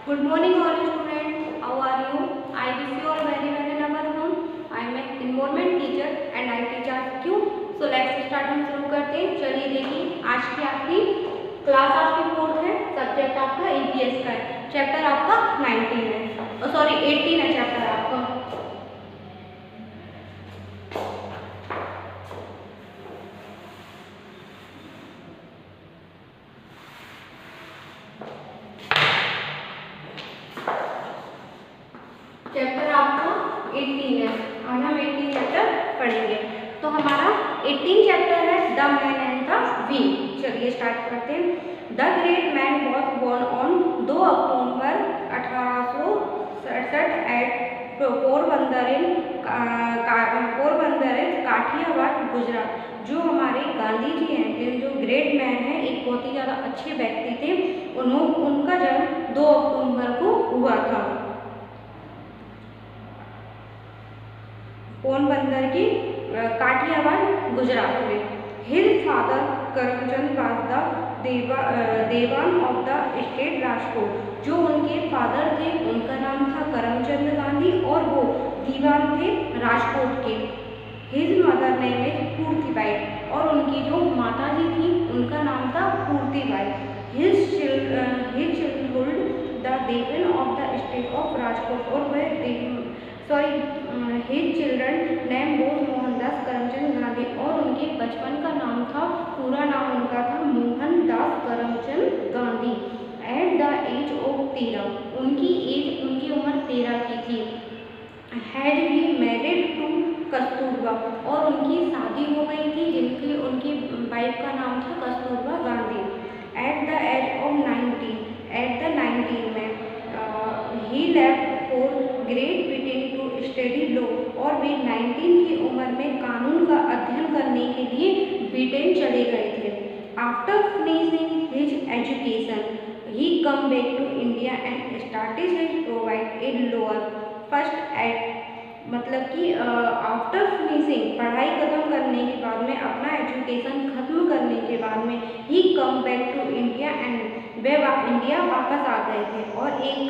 Good morning all students. How are you? I wish you all very well in our home. I am an environment teacher and I teach RQ. So let's start. हम शुरू करते हैं। चलिए देखिए आज की आपकी class आपकी 4th है, सब्जेक्ट आपका EPS का है, चैप्टर आपका 19 है, सॉरी 18 है चैप्टर आपका। चैप्टर आपका 18 है। आज हम 18 चैप्टर पढ़ेंगे। तो हमारा 18 चैप्टर है the man and the we. चलिए स्टार्ट करते हैं। The great man was born on 2 October 1867 at Porbandar in Kathiawar Gujarat. जो हमारे गांधी जी हैं, जो ग्रेट मैन है, एक बहुत ही ज़्यादा अच्छे व्यक्ति थे। उनका जन्म 2 अक्टूबर को हुआ था पोरबंदर की काठियावाड़ गुजरात में। His father Karamchand was the देवान ऑफ द स्टेट राजकोट। जो उनके फादर थे उनका नाम था करमचंद गांधी और वो दीवान थे राजकोट के। His mother name is Putlibai और उनकी जो माता जी थी उनका नाम था Putlibai. His childhood the dewan of the state of Rajkot और वह his children name was Mohandas Karamchand Gandhi और उनके बचपन का नाम था, पूरा नाम उनका था Mohandas Karamchand Gandhi. At the age of 13 उनकी उम्र 13 की थी। Had be married to Kasturba और उनकी शादी हो गई थी, उनकी वाइफ का नाम था Kasturba Gandhi. At the age of 19 में ही left for Great Britain to study law और वे 19 की उम्र में कानून का अध्ययन करने के लिए ब्रिटेन चले गए थे। After finishing his education he come back to India and started his provide a lower first aid, मतलब कि आफ्टर फिनिशिंग पढ़ाई खत्म करने के बाद में, अपना एजुकेशन खत्म करने के बाद में ही come back to India and वे इंडिया वापस आ गए थे और एक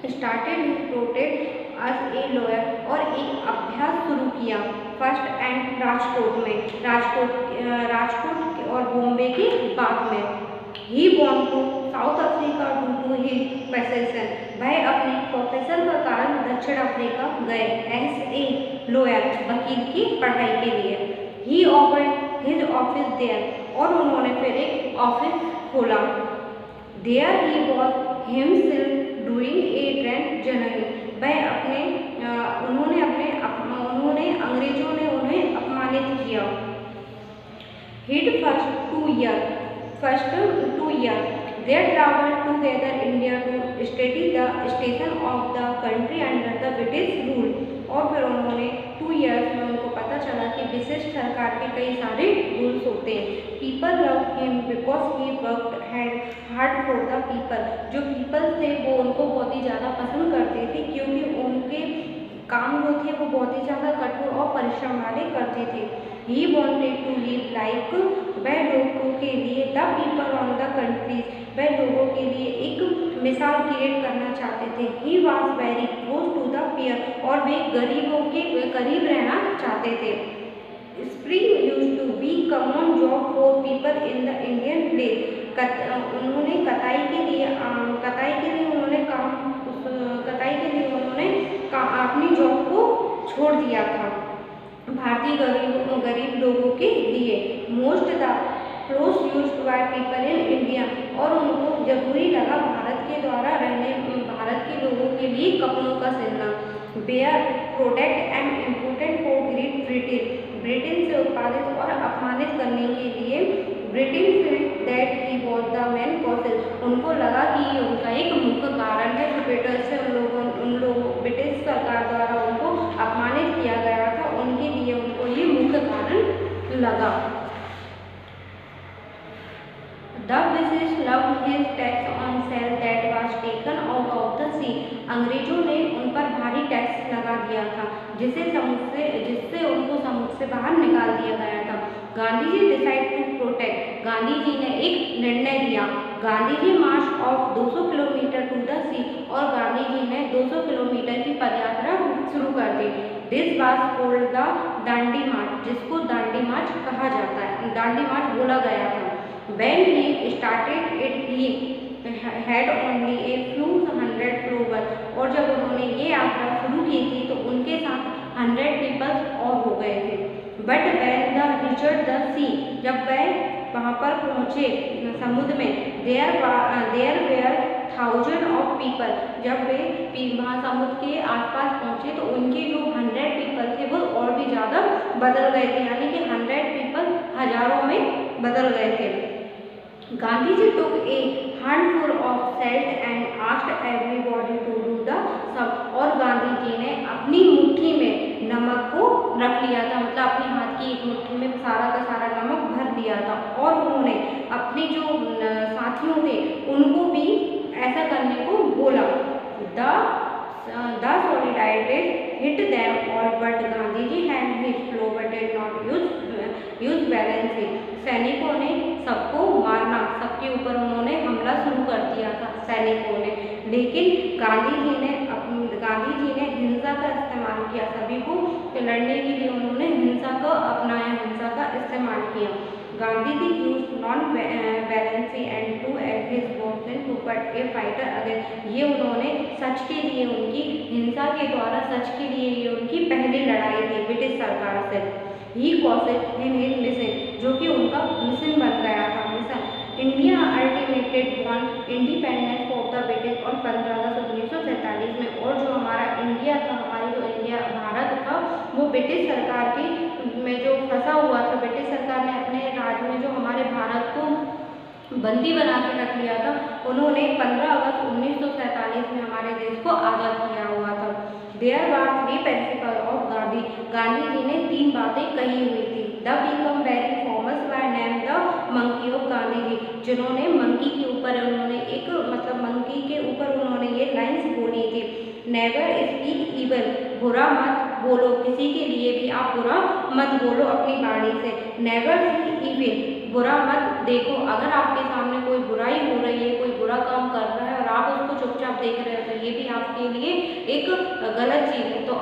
started his protect as a lawyer और एक अभ्यास शुरू किया फर्स्ट एंड राजकोट और बॉम्बे के बाद में। He went to South Africa due to his profession. वह अपने प्रोफेसर का कारण दक्षिण अफ्रीका गए एज ए लॉयर, वकील की पढ़ाई के लिए। He open his office there और उन्होंने फिर एक ऑफिस खोला। There he was himself doing a grand journey. वह अंग्रेजों ने उन्हें अपमानित किया। He'd first two year they traveled together India to study the station of the country under the British rule। और फिर उन्होंने 2 years में उनको पता चला कि ब्रिटिश सरकार के कई सारे रूल्स होते हैं। People love him because he worked hard for the people. जो पीपल थे वो उनको बहुत ही ज़्यादा पसंद करते थे क्योंकि उनके काम जो थे वो बहुत ही ज़्यादा कठोर और परिश्रम वाले करते थे। He wanted to live like, वह लोगों के लिए the people on the countries, वह लोगों के लिए एक मिसाल क्रिएट करना चाहते थे। He was very close to the poor और वे गरीबों के करीब रहना चाहते थे। Spinning used to be common job for people in the Indian village. उन्होंने कटाई के लिए अपनी जॉब को छोड़ दिया था भारतीय गरीब लोगों के लिए। Most the cloth used by people in India और उनको जरूरी लगा भारत के लोगों के लिए कपड़ों का सिलना। Bare product and important for Great Britain से उत्पादित और अपमानित करने के लिए Britain field that he was the main causes. उनको लगा कि ये उनका एक मुख्य कारण है जो ब्रिटिश सरकार द्वारा उनको अपमानित किया गया था, उनके लिए उनको ये मुख्य कारण लगा। The British loved his tax on salt that was taken out of the sea. अंग्रेजों ने उन पर भारी टैक्स लगा दिया था जिससे उनको समुद्र से बाहर निकाल दिया गया था। Gandhi ji decide to protect, Gandhi ji ने एक निर्णय लिया। गांधी जी मार्च ऑफ 200 किलोमीटर टू द सी, और गांधी जी ने 200 किलोमीटर की पदयात्रा शुरू कर दी। This was called the Dandi march, जिसको दांडी मार्च कहा जाता है, दांडी मार्च बोला गया था। When he started it, he had only a few hundred followers, और जब उन्होंने ये यात्रा शुरू की थी तो उनके साथ 100 पीपल और हो गए थे। But when the reached the sea, जब वह वहाँ पर पहुँचे समुद्र में, there were thousand of people, जब वे वहाँ समुद्र के आसपास पहुँचे तो उनके जो 100 पीपल थे वो और भी ज़्यादा बदल गए थे, यानी कि 100 पीपल हजारों में बदल गए थे। Gandhi ji took a handful of salt and asked everybody to do the same, और गांधी जी ने अपनी मुट्ठी में नमक को रख लिया था, मतलब अपने हाथ की एक मुट्ठी में सारा का सारा नमक भर लिया था, और उन्होंने अपने जो साथियों थे उनको भी ऐसा करने को बोला। The soldiers hit them all, but Gandhiji and his followers did not use violence। सैनिकों ने सबको मारना, सबके ऊपर उन्होंने हमला शुरू कर दिया था सैनिकों ने, लेकिन गांधी जी ने हिंसा का इस्तेमाल किया। सभी को लड़ने के लिए उन्होंने हिंसा को अपनाया, हिंसा का इस्तेमाल किया। Gandhi ji used non violence and to his boldness to put a fighter against, ये उन्होंने सच के लिए, उनकी हिंसा के द्वारा सच के लिए ये उनकी पहली लड़ाई थी ब्रिटिश सरकार से। ही कॉसेड इन हिज मिशन, जो कि उनका मिशन बन गया था, mission. India ultimately won independence of the British और 15 अगस्त 1947 में, और जो हमारा इंडिया था, हमारी जो इंडिया भारत था, वो ब्रिटिश सरकार की में जो फंसा हुआ था, ब्रिटिश सरकार ने अपने राज में जो हमारे भारत को बंदी बना के रख लिया था, उन्होंने 15 अगस्त 1947 में हमारे देश को आज़ाद किया हुआ था। There were 3 principle of Gandhi, Gandhi ji ने 3 बातें कही हुई थी। They become very famous by name the monkey of Gandhi ji, जिन्होंने मंकी के ऊपर उन्होंने एक मतलब मंकी के ऊपर उन्होंने ये लाइन्स बोली थी। नेवर स्पीक इविल, बुरा मत बोलो, किसी के लिए भी आप बुरा मत बोलो अपनी वाणी से। नेवर सी इविल, बुरा मत देखो, अगर आपके सामने कोई बुराई हो रही है, कोई बुरा काम कर रहा है और आप उसको चुपचाप देख रहे हो तो ये भी आपके लिए एक गलत चीज़ है। तो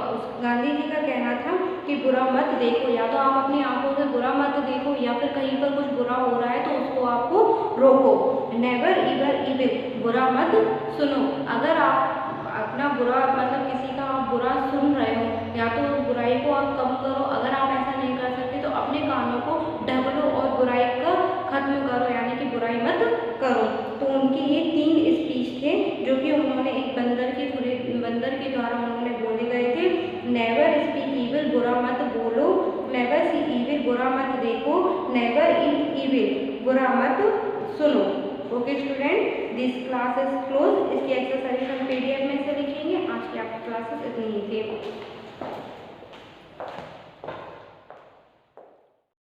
गांधी जी का कहना था कि बुरा मत देखो, या तो आप अपनी आंखों से बुरा मत देखो, या फिर कहीं पर कुछ बुरा हो रहा है तो उसको आपको रोको। नेवर इवर इविल, बुरा मत सुनो, अगर आप अपना बुरा मतलब किसी का आप बुरा सुन रहे हो, या तो उस बुराई को आप कम करो, अगर आप ऐसा नहीं कर सकते तो अपने कानों को ढक लो और बुराई का खत्म करो, यानी कि बुराई मत करो। तो उनके ये 3 स्पीच थे जो कि उन्होंने एक बंदर के द्वारा उन्होंने बोले गए थे। नेवर स्पीक इविल, बुरा मत बोलो, नेवर सी इविल, बुरा मत देखो, नेवर इन इविल, बुरा मत सुनो। Okay student, this class is close. इसकी एक्सरसाइज हम PDF में से लिखेंगे। आज की आपकी क्लासेस इतनी ही थी।